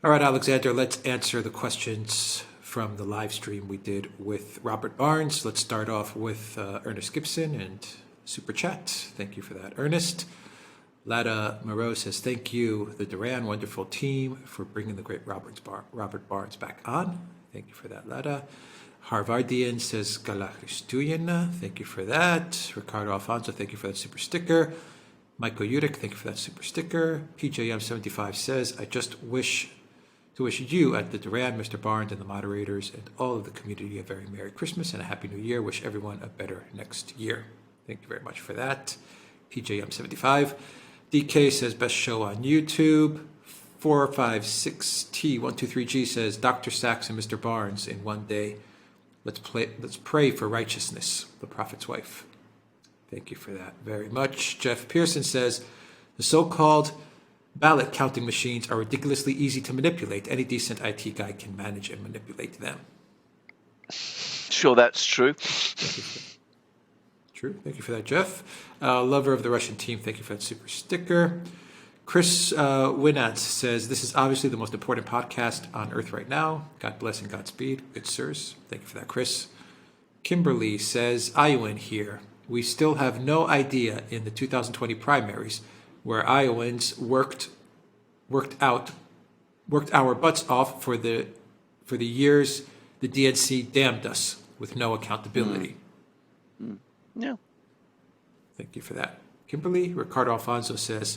All right, Alexander, let's answer the questions from the live stream we did with Robert Barnes. Let's start off with Ernest Gibson and Super Chat. Thank you for that, Ernest. Lada Moreau says, thank you, the Duran wonderful team, for bringing the great Robert Barnes back on. Thank you for that, Lada. Harvardian says, Gala Christuyen, thank you for that. Ricardo Alfonso, thank you for that super sticker. Michael Udick, thank you for that super sticker. PJM75 says, I just wish to wish you at the Duran, Mr. Barnes, and the moderators, and all of the community a very Merry Christmas and a Happy New Year. Wish everyone a better next year. Thank you very much for that. PJM75. DK says, best show on YouTube. 456T123G says, Dr. Sachs and Mr. Barnes in one day. Let's pray for righteousness, the prophet's wife. Thank you for that very much. Jeff Pearson says, the so-called ballot counting machines are ridiculously easy to manipulate. Any decent IT guy can manage and manipulate them. Sure, that's true. True. Thank you for that, Jeff. Lover of the Russian team, thank you for that super sticker. Chris Winat says, this is obviously the most important podcast on earth right now. God bless and Godspeed. Good sirs. Thank you for that, Chris. Kimberly says, Iowan here. We still have no idea in the 2020 primaries where Iowans worked our butts off for the years the DNC damned us with no accountability. Yeah. Thank you for that, Kimberly. Ricardo Alfonso says,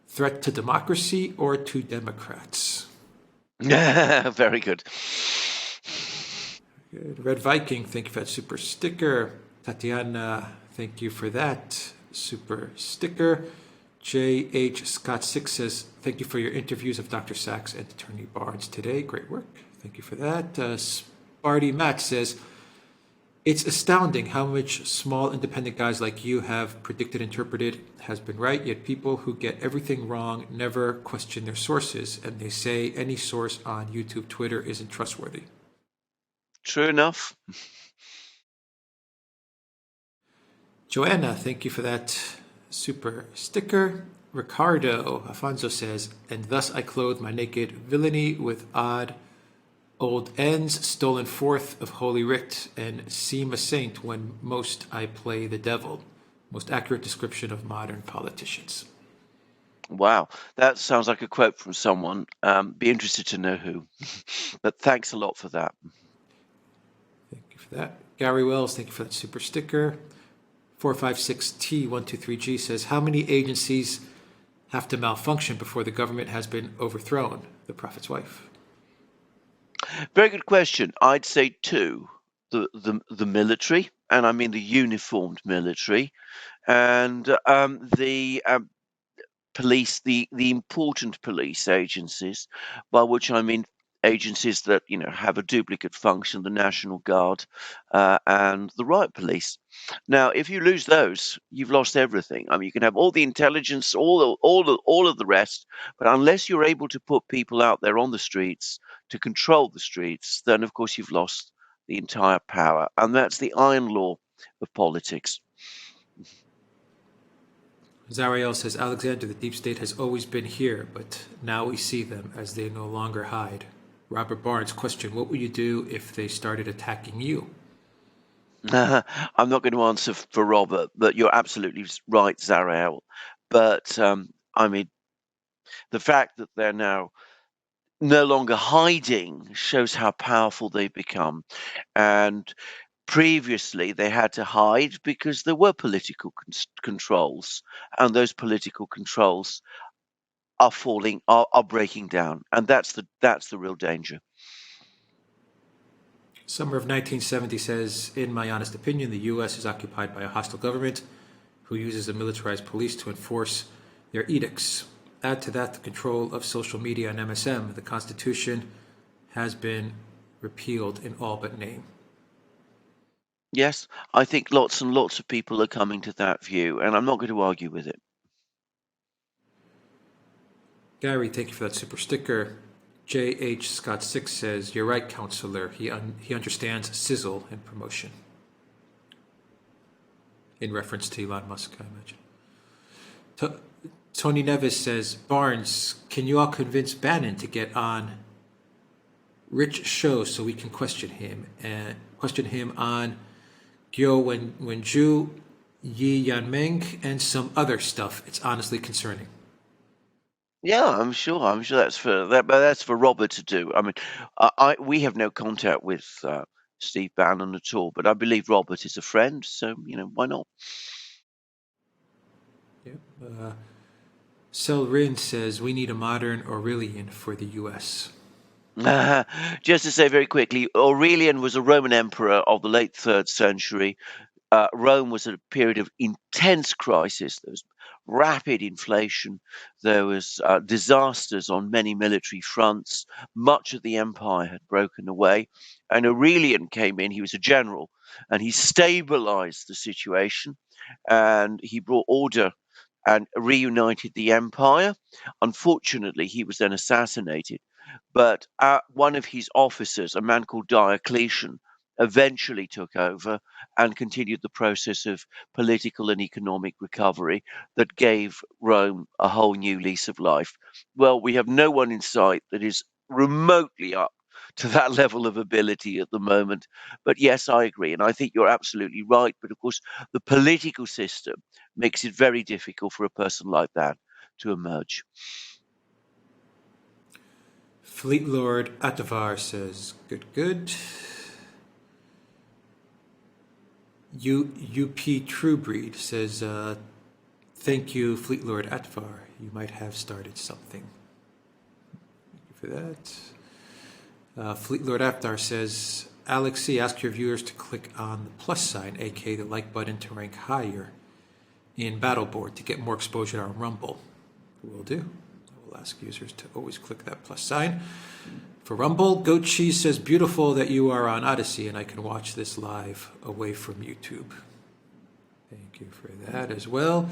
threat to democracy or to Democrats? Very good. Good. Red Viking, thank you for that super sticker. Tatiana, thank you for that super sticker. J.H. Scott 6 says, thank you for your interviews of Dr. Sachs and Attorney Barnes today. Great work. Thank you for that. Sparty Matt says, it's astounding how much small independent guys like you have predicted, interpreted, has been right, yet people who get everything wrong never question their sources, and they say any source on YouTube, Twitter isn't trustworthy. True enough. Joanna, thank you for that super sticker. Ricardo Afonso says, and thus I clothe my naked villainy with odd old ends, stolen forth of Holy Writ, and seem a saint when most I play the devil. Most accurate description of modern politicians. Wow, that sounds like a quote from someone. Be interested to know who. But thanks a lot for that. Thank you for that. Gary Wells, thank you for that super sticker. 456T123G says, how many agencies have to malfunction before the government has been overthrown? The prophet's wife. Very good question. I'd say two. The military, and I mean the uniformed military, and the police, the important police agencies, by which I mean agencies that have a duplicate function, the National Guard and the riot police. Now, if you lose those, you've lost everything. I mean, you can have all the intelligence, all of the rest, but unless you're able to put people out there on the streets to control the streets, then of course you've lost the entire power, and that's the iron law of politics. Zariel says, Alexander, the deep state has always been here, but now we see them as they no longer hide. Robert Barnes, question, what would you do if they started attacking you? I'm not going to answer for Robert, but you're absolutely right, Zariel. But I mean, the fact that they're now no longer hiding shows how powerful they've become. And previously, they had to hide because there were political controls, and those political controls are breaking down, and that's the real danger. Summer of 1970 says, in my honest opinion, the U.S. is occupied by a hostile government who uses a militarized police to enforce their edicts. Add to that the control of social media and MSM. The Constitution has been repealed in all but name. Yes, I think lots and lots of people are coming to that view, and I'm not going to argue with it. Gary, thank you for that super sticker. J.H. Scott 6 says, you're right, counselor. He understands sizzle and promotion. In reference to Elon Musk, I imagine. Tony Nevis says, Barnes, can you all convince Bannon to get on Rich show so we can question him on Gyo Wenju, Yi Yanmeng, and some other stuff. It's honestly concerning. Yeah, I'm sure. I'm sure that's for that, but that's for Robert to do. I mean, we have no contact with Steve Bannon at all, but I believe Robert is a friend, so why not? Yep. Selrin says we need a modern Aurelian for the U.S. Just to say very quickly, Aurelian was a Roman emperor of the late 3rd century. Rome was at a period of intense crisis. There was rapid inflation. There was disasters on many military fronts. Much of the empire had broken away. And Aurelian came in. He was a general, and he stabilized the situation, and he brought order and reunited the empire. Unfortunately, he was then assassinated. But one of his officers, a man called Diocletian, eventually took over and continued the process of political and economic recovery that gave Rome a whole new lease of life. Well, we have no one in sight that is remotely up to that level of ability at the moment. But yes, I agree. And I think you're absolutely right. But of course, the political system makes it very difficult for a person like that to emerge. Fleet Lord Atavar says, good. UP Truebreed says, thank you, Fleet Lord Atvar. You might have started something. Thank you for that. Fleet Lord Atvar says, Alex C, ask your viewers to click on the plus sign, aka the like button, to rank higher in Battleboard to get more exposure on Rumble. Will do. I will ask users to always click that plus sign. For Rumble, Goat Cheese says, beautiful that you are on Odyssey and I can watch this live away from YouTube. Thank you for that as well.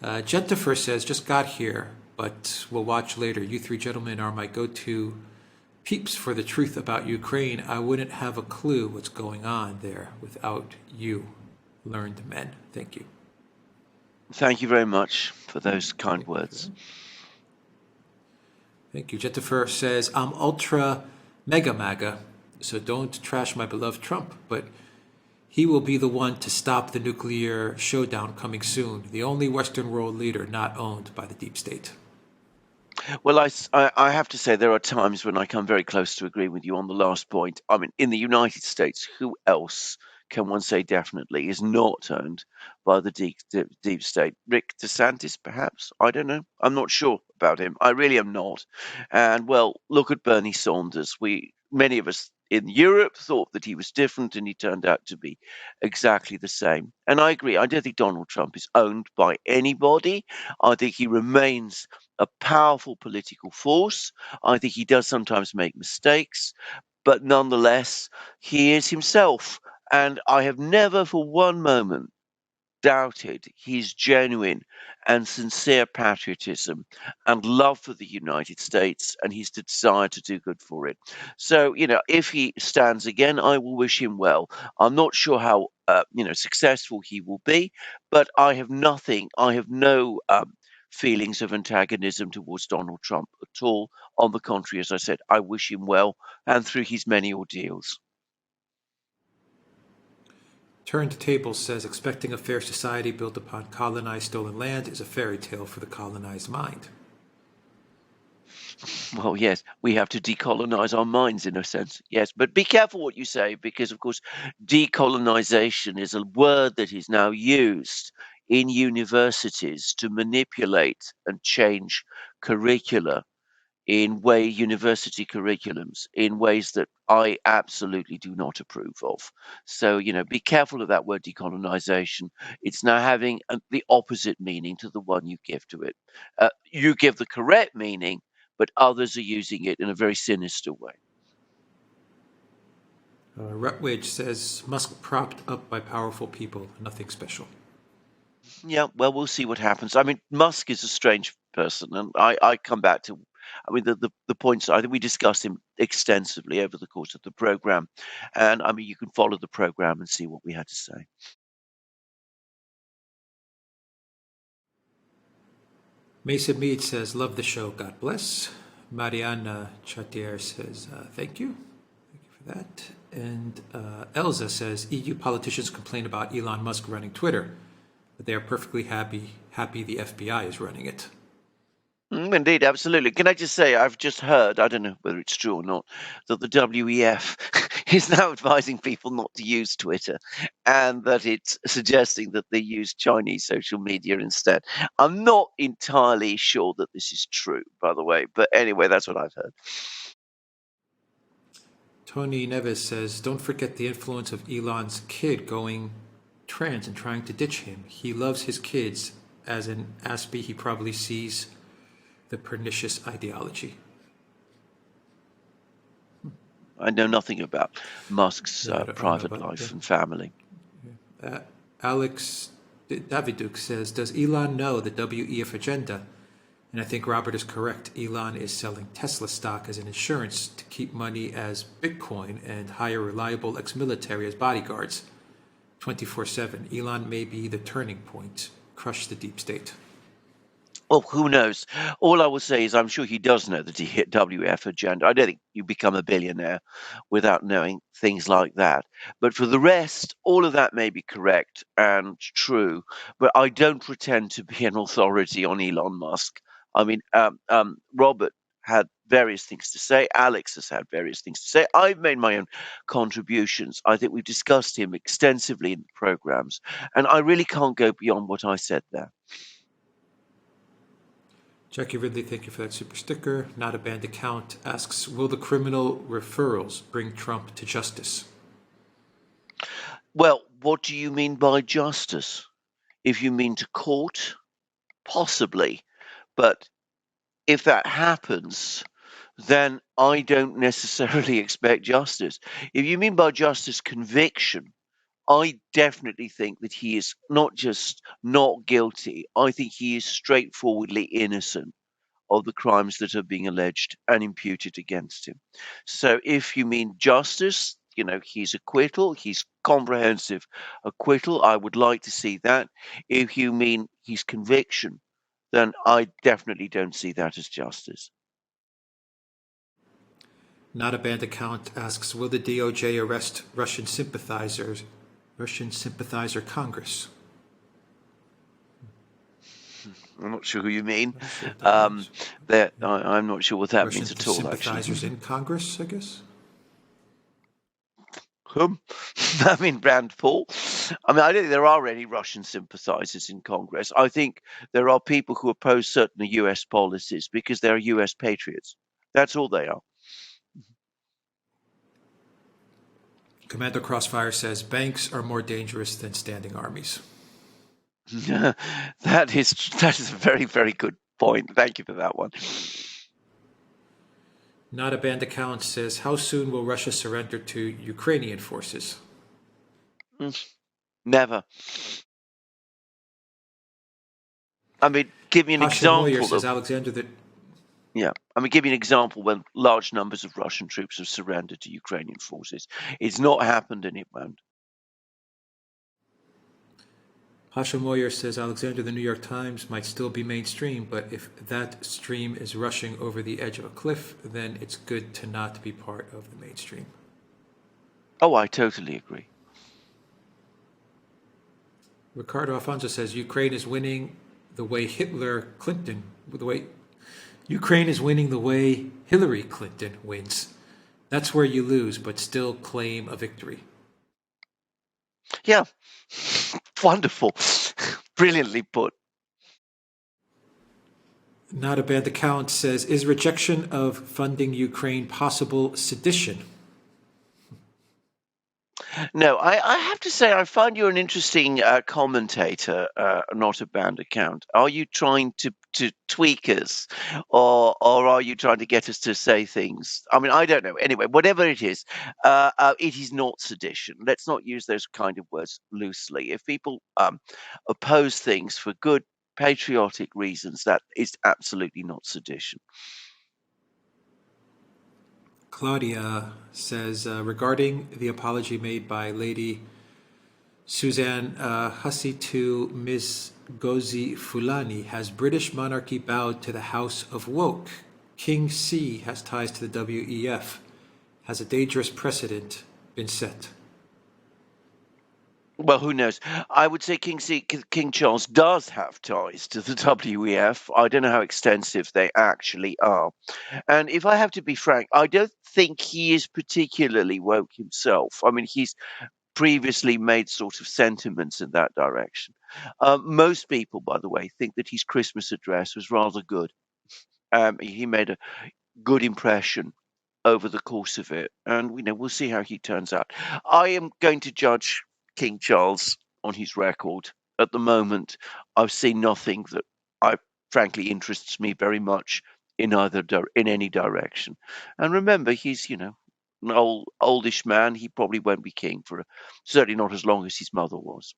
Jentifer says, just got here, but will watch later. You three gentlemen are my go-to peeps for the truth about Ukraine. I wouldn't have a clue what's going on there without you, learned men. Thank you. Thank you very much for those kind words. Thank you. Jetifer says, I'm ultra mega MAGA, so don't trash my beloved Trump, but he will be the one to stop the nuclear showdown coming soon, the only Western world leader not owned by the deep state. Well, I have to say there are times when I come very close to agreeing with you on the last point. I mean, in the United States, who else can one say definitely is not owned by the deep state? Rick DeSantis, perhaps? I don't know. I'm not sure about him. I really am not. And well, look at Bernie Sanders. Many of us in Europe thought that he was different, and he turned out to be exactly the same. And I agree. I don't think Donald Trump is owned by anybody. I think he remains a powerful political force. I think he does sometimes make mistakes, but nonetheless, he is himself. And I have never for one moment doubted his genuine and sincere patriotism and love for the United States and his desire to do good for it. So, if he stands again, I will wish him well. I'm not sure how, successful he will be, but I have no feelings of antagonism towards Donald Trump at all. On the contrary, as I said, I wish him well and through his many ordeals. Turn to Tables says, expecting a fair society built upon colonized stolen land is a fairy tale for the colonized mind. Well, yes, we have to decolonize our minds in a sense. Yes, but be careful what you say because, of course, decolonization is a word that is now used in universities to manipulate and change curricula university curriculums in ways that I absolutely do not approve of. So, be careful of that word decolonization. It's now having the opposite meaning to the one you give to it. You give the correct meaning, but others are using it in a very sinister way. Rutledge says, Musk propped up by powerful people, nothing special. Yeah, well, we'll see what happens. I mean, Musk is a strange person, and I come back to, I mean, the points. I think we discussed him extensively over the course of the program, and I mean, you can follow the program and see what we had to say. Mesa Mead says, love the show, God bless. Mariana Chatier says, thank you. Thank you for that. And Elza says, EU politicians complain about Elon Musk running Twitter, but they are perfectly happy the FBI is running it. Indeed, absolutely. Can I just say, I've just heard, I don't know whether it's true or not, that the WEF is now advising people not to use Twitter and that it's suggesting that they use Chinese social media instead. I'm not entirely sure that this is true, by the way, but anyway, that's what I've heard. Tony Neves says, don't forget the influence of Elon's kid going trans and trying to ditch him. He loves his kids. As an Aspie, he probably sees the pernicious ideology. I know nothing about Musk's private about, life and family. Alex Daviduk says, does Elon know the WEF agenda? And I think Robert is correct. Elon is selling Tesla stock as an insurance to keep money as Bitcoin and hire reliable ex-military as bodyguards 24/7. Elon may be the turning point. Crush the deep state. Well, who knows? All I will say is I'm sure he does know the WF agenda. I don't think you become a billionaire without knowing things like that. But for the rest, all of that may be correct and true, but I don't pretend to be an authority on Elon Musk. I mean, Robert had various things to say. Alex has had various things to say. I've made my own contributions. I think we've discussed him extensively in the programs, and I really can't go beyond what I said there. Jackie Ridley, thank you for that super sticker. Not a banned account asks, will the criminal referrals bring Trump to justice? Well, what do you mean by justice? If you mean to court, possibly. But if that happens, then I don't necessarily expect justice. If you mean by justice conviction, I definitely think that he is not just not guilty, I think he is straightforwardly innocent of the crimes that are being alleged and imputed against him. So if you mean justice, he's acquittal, he's comprehensive acquittal. I would like to see that. If you mean he's conviction, then I definitely don't see that as justice. Not a banned account asks, will the DOJ arrest Russian sympathizer Congress? I'm not sure who you mean. I'm not sure what that Russian means at all, sympathizers actually. in Congress, I guess? Whom? I mean, Rand Paul. I don't think there are any Russian sympathizers in Congress. I think there are people who oppose certain US policies because they're US patriots. That's all they are. Commander Crossfire says, banks are more dangerous than standing armies. That is a very, very good point. Thank you for that one. Not a banned account says, how soon will Russia surrender to Ukrainian forces? Never. Give me an Pasha example. Moyer says, Alexander, that... Yeah, give you an example when large numbers of Russian troops have surrendered to Ukrainian forces. It's not happened and it won't. Pasha Moyer says, Alexander, the New York Times might still be mainstream, but if that stream is rushing over the edge of a cliff, then it's good to not be part of the mainstream. Oh, I totally agree. Ricardo Alfonso says, Ukraine is winning the way Ukraine is winning the way Hillary Clinton wins. That's where you lose, but still claim a victory. Yeah. Wonderful. Brilliantly put. Not a banned account says, is rejection of funding Ukraine possible sedition? No, I have to say I find you an interesting commentator, not a banned account. Are you trying to tweak us, or are you trying to get us to say things? I don't know. Anyway, whatever it is not sedition. Let's not use those kind of words loosely. If people oppose things for good patriotic reasons, that is absolutely not sedition. Claudia says, regarding the apology made by Lady Suzanne Hussey to Ms. Gozi Fulani. Has British monarchy bowed to the House of Woke? King C has ties to the WEF. Has a dangerous precedent been set? Well, who knows? I would say King Charles does have ties to the WEF. I don't know how extensive they actually are. And if I have to be frank, I don't think he is particularly woke himself. I mean, he's previously made sort of sentiments in that direction. Most people, by the way, think that his Christmas address was rather good. He made a good impression over the course of it, and we'll see how he turns out. I am going to judge King Charles on his record. At the moment, I've seen nothing that I frankly interests me very much in in any direction. And remember, he's an oldish man. He probably won't be king for certainly not as long as his mother was.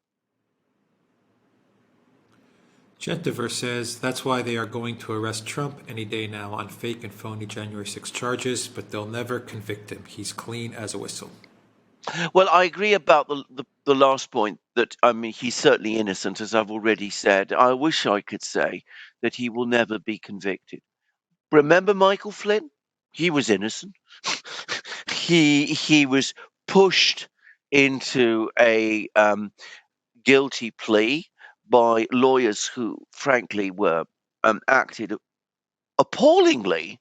Jetiver says that's why they are going to arrest Trump any day now on fake and phony January 6 charges, but they'll never convict him. He's clean as a whistle. Well, I agree about the last point that, I mean, he's certainly innocent, as I've already said. I wish I could say that he will never be convicted. Remember Michael Flynn? He was innocent. He was pushed into a guilty plea by lawyers who, frankly, were acted appallingly.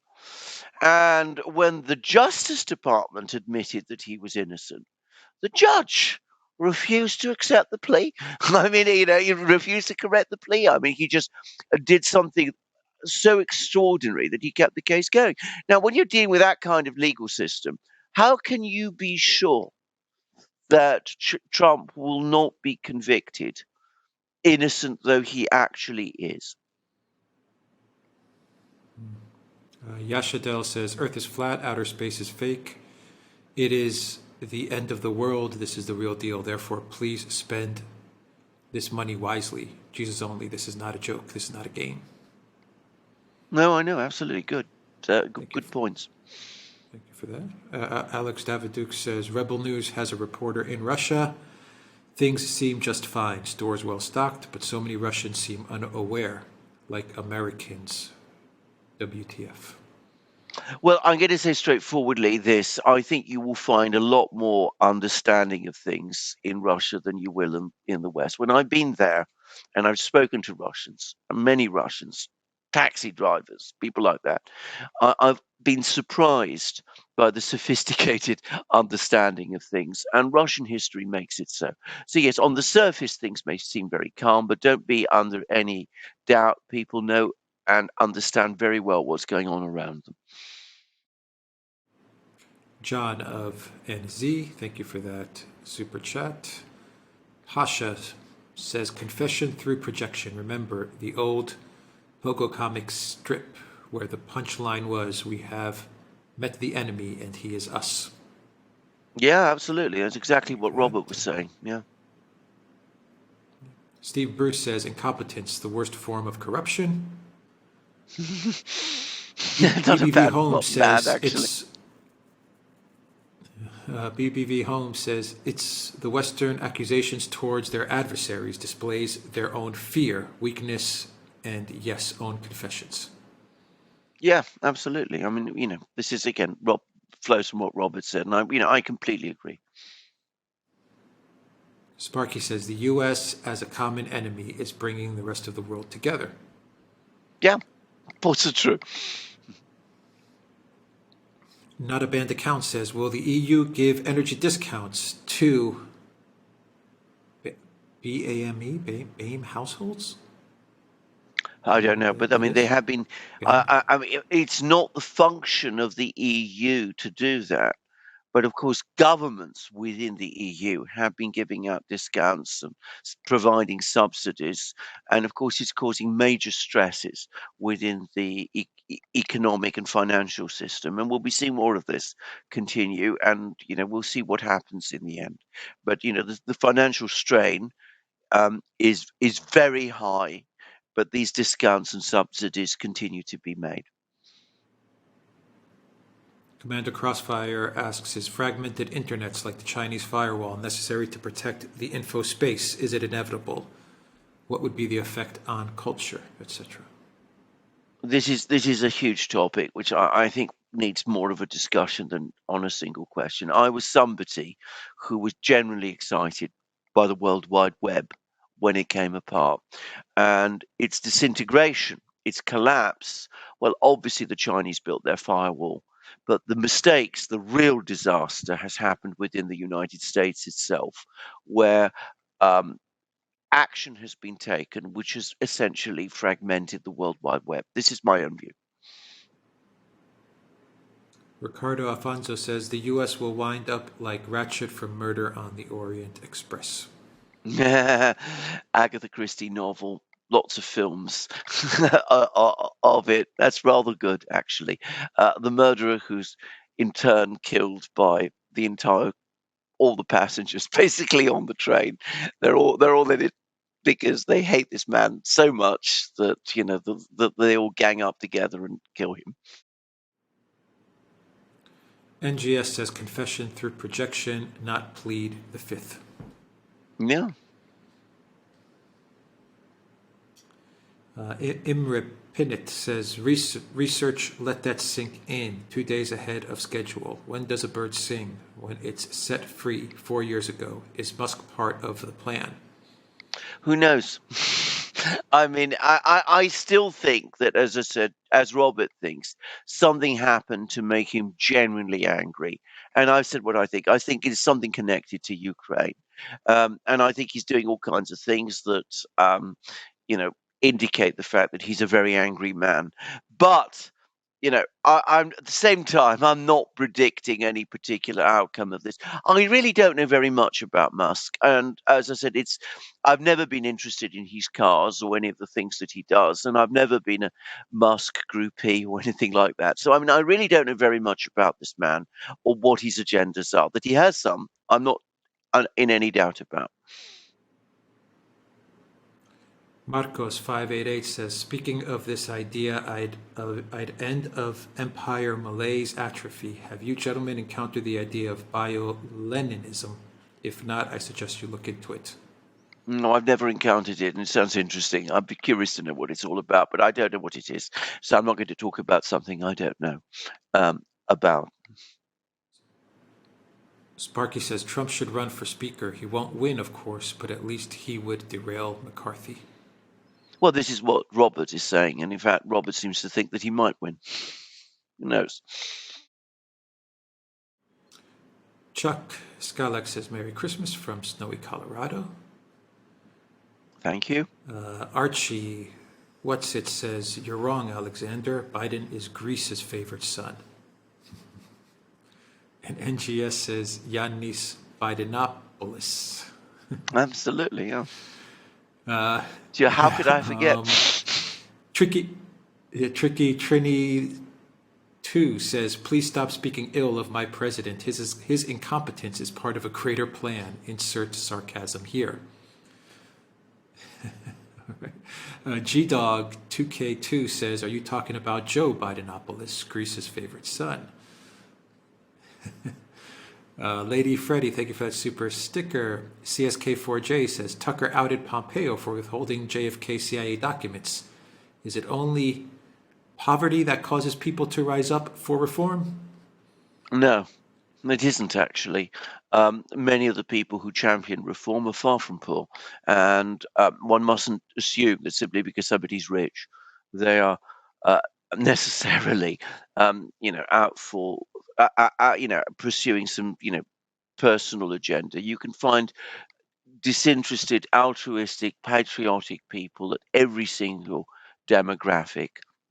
And when the Justice Department admitted that he was innocent, the judge refused to accept the plea. I mean, he refused to correct the plea. I mean, he just did something so extraordinary that he kept the case going. Now, when you're dealing with that kind of legal system, how can you be sure that Trump will not be convicted, innocent though he actually is? Yashadel says Earth is flat, outer space is fake. It is the end of the world. This is the real deal. Therefore, please spend this money wisely. Jesus only. This is not a joke. This is not a game. No, I know. Absolutely. Good. Good points. Thank you for that. Alex Daviduk says Rebel News has a reporter in Russia. Things seem just fine. Stores well stocked, but so many Russians seem unaware, like Americans. WTF. Well, I'm going to say straightforwardly this. I think you will find a lot more understanding of things in Russia than you will in the West. When I've been there and I've spoken to Russians, many Russians, taxi drivers, people like that, I've been surprised by the sophisticated understanding of things, and Russian history makes it so. So, yes, on the surface, things may seem very calm, but don't be under any doubt. People know and understand very well what's going on around them. John of NZ, thank you for that super chat. Pasha says confession through projection. Remember the old Pogo comic strip where the punchline was, we have met the enemy and he is us. Yeah, absolutely. That's exactly what Robert was saying. Yeah. Steve Bruce says incompetence, the worst form of corruption. BBV Holmes says it's BBV Holmes says it's the Western accusations towards their adversaries displays their own fear, weakness, and yes, own confessions. Yeah, absolutely. I mean, this is again flows from what Robert said, and I completely agree. Sparky says the U.S. as a common enemy is bringing the rest of the world together. Yeah, both are true. Not a banned account says, will the EU give energy discounts to BAME households? I don't know, but I mean, they have been. I mean, it's not the function of the EU to do that. But of course, governments within the EU have been giving out discounts and providing subsidies. And of course, it's causing major stresses within the economic and financial system. And we'll be seeing more of this continue. And, we'll see what happens in the end. But, the financial strain is very high. But these discounts and subsidies continue to be made. Commander Crossfire asks, is fragmented internets like the Chinese firewall necessary to protect the info space? Is it inevitable? What would be the effect on culture, etc.? This is a huge topic, which I think needs more of a discussion than on a single question. I was somebody who was generally excited by the World Wide Web when it came apart, and its disintegration, its collapse. Well, obviously the Chinese built their firewall, but the mistakes, the real disaster has happened within the United States itself, where um, action has been taken which has essentially fragmented the World Wide Web. This is my own view. Ricardo Alfonso says the U.S. will wind up like Ratchet from Murder on the Orient Express. Agatha Christie novel, lots of films of it. That's rather good, actually. The murderer who's in turn killed by all the passengers basically on the train. They're all in it because they hate this man so much that that they all gang up together and kill him. NGS says confession through projection, not plead the fifth. Yeah. Imre Pinit says research, let that sink in. 2 days ahead of schedule. When does a bird sing? When it's set free 4 years ago. Is Musk part of the plan? Who knows? I mean, I still think that, as I said, as Robert thinks, something happened to make him genuinely angry. And I've said what I think. I think it's something connected to Ukraine. And I think he's doing all kinds of things that, you know, indicate the fact that he's a very angry man. But I'm at the same time, I'm not predicting any particular outcome of this. I really don't know very much about Musk, and as I said, I've never been interested in his cars or any of the things that he does, and I've never been a Musk groupie or anything like that. So I mean, I really don't know very much about this man or what his agendas are. That he has some, I'm not in any doubt about. Marcos 588 says, speaking of this idea, I'd end of empire malaise atrophy. Have you gentlemen encountered the idea of bio-Leninism? If not, I suggest you look into it. No, I've never encountered it, and it sounds interesting. I'd be curious to know what it's all about, but I don't know what it is, so I'm not going to talk about something I don't know about. Sparky says Trump should run for speaker. He won't win, of course, but at least he would derail McCarthy. Well, this is what Robert is saying, and in fact, Robert seems to think that he might win. Who knows? Chuck Skylax says Merry Christmas from snowy Colorado. Thank you. Archie What's It says, you're wrong, Alexander. Biden is Greece's favorite son. And NGS says Yannis Bidenopoulos. Absolutely, yeah. How could I forget? Tricky Trini 2 says, please stop speaking ill of my president. His incompetence is part of a greater plan. Insert sarcasm here. G-Dog 2K2 says, are you talking about Joe Bidenopoulos, Greece's favorite son? Lady Freddy, thank you for that super sticker. CSK4J says, Tucker outed Pompeo for withholding JFK CIA documents. Is it only poverty that causes people to rise up for reform? No, it isn't actually. Many of the people who champion reform are far from poor, and one mustn't assume that simply because somebody's rich, they are necessarily, out for, pursuing some, personal agenda. You can find disinterested, altruistic, patriotic people at every single demographic.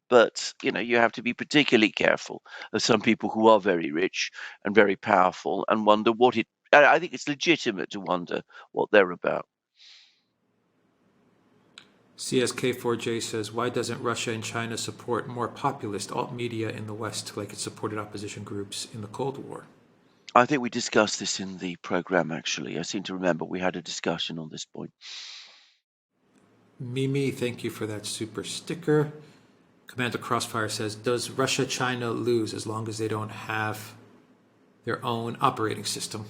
But you have to be particularly careful of some people who are very rich and very powerful and wonder what it. I think it's legitimate to wonder what they're about. CSK4J says, why doesn't Russia and China support more populist alt media in the West like it supported opposition groups in the Cold War? I think we discussed this in the program, actually. I seem to remember we had a discussion on this point. Mimi, thank you for that super sticker. Commander Crossfire says, does Russia-China lose as long as they don't have their own operating system?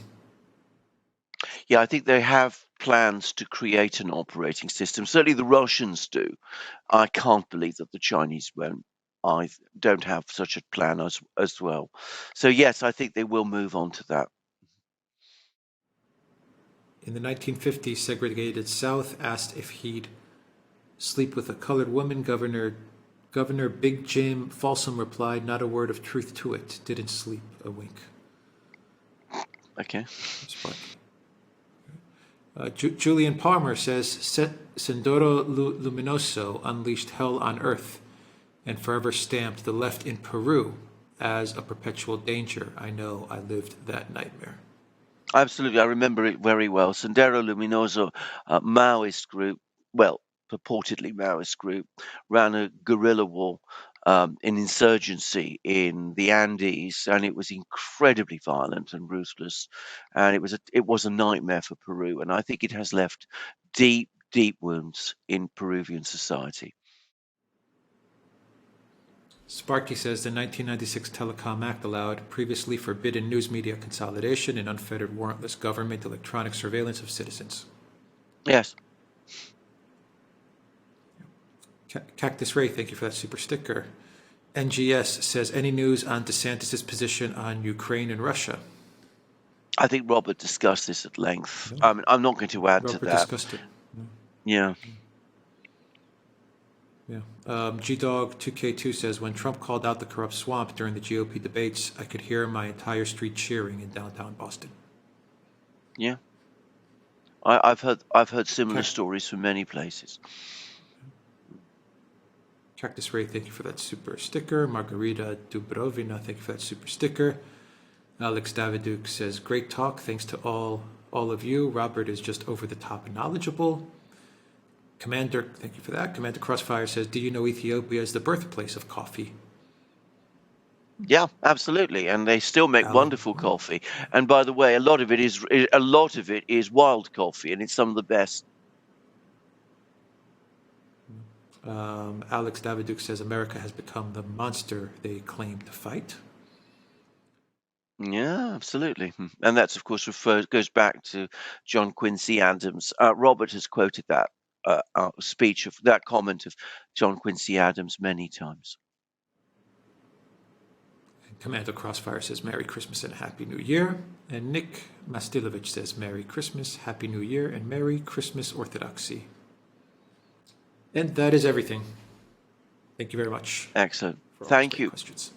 Yeah, I think they have plans to create an operating system. Certainly the Russians do. I can't believe that the Chinese won't. I don't have such a plan as well. So yes, I think they will move on to that. In the 1950s, segregated South asked if he'd sleep with a colored woman. Governor Big Jim Folsom replied, not a word of truth to it. Didn't sleep. A wink. Okay. Sparky. Julian Palmer says, Sendero Luminoso unleashed hell on earth and forever stamped the left in Peru as a perpetual danger. I know I lived that nightmare. Absolutely, I remember it very well. Sendero Luminoso, Maoist group, well, purportedly Maoist group, ran a guerrilla war, an insurgency in the Andes, and it was incredibly violent and ruthless, and it was a nightmare for Peru, and I think it has left deep, deep wounds in Peruvian society. Sparky says the 1996 Telecom Act allowed previously forbidden news media consolidation and unfettered warrantless government electronic surveillance of citizens. Yes. Cactus Ray, thank you for that super sticker. NGS says, any news on DeSantis' position on Ukraine and Russia? I think Robert discussed this at length. No. I'm not going to add Robert to that. discussed it. No. Yeah. Yeah. G-Dog 2K2 says, when Trump called out the corrupt swamp during the GOP debates, I could hear my entire street cheering in downtown Boston. Yeah. I've heard similar stories from many places. Cactus Ray, thank you for that super sticker. Margarita Dubrovina, thank you for that super sticker. Alex Daviduk says, great talk. Thanks to all of you. Robert is just over the top knowledgeable. Commander, thank you for that. Commander Crossfire says, do you know Ethiopia is the birthplace of coffee? Yeah, absolutely, and they still make wonderful coffee. And by the way, a lot of it is wild coffee, and it's some of the best. Alex Daviduk says, America has become the monster they claim to fight. Yeah, absolutely, and that's of course goes back to John Quincy Adams. Robert has quoted that speech of that comment of John Quincy Adams many times. Commander Crossfire says, Merry Christmas and Happy New Year. And Nick Mastilovich says, Merry Christmas, Happy New Year, and Merry Christmas Orthodoxy. And that is everything. Thank you very much. Excellent. Thank you. Questions.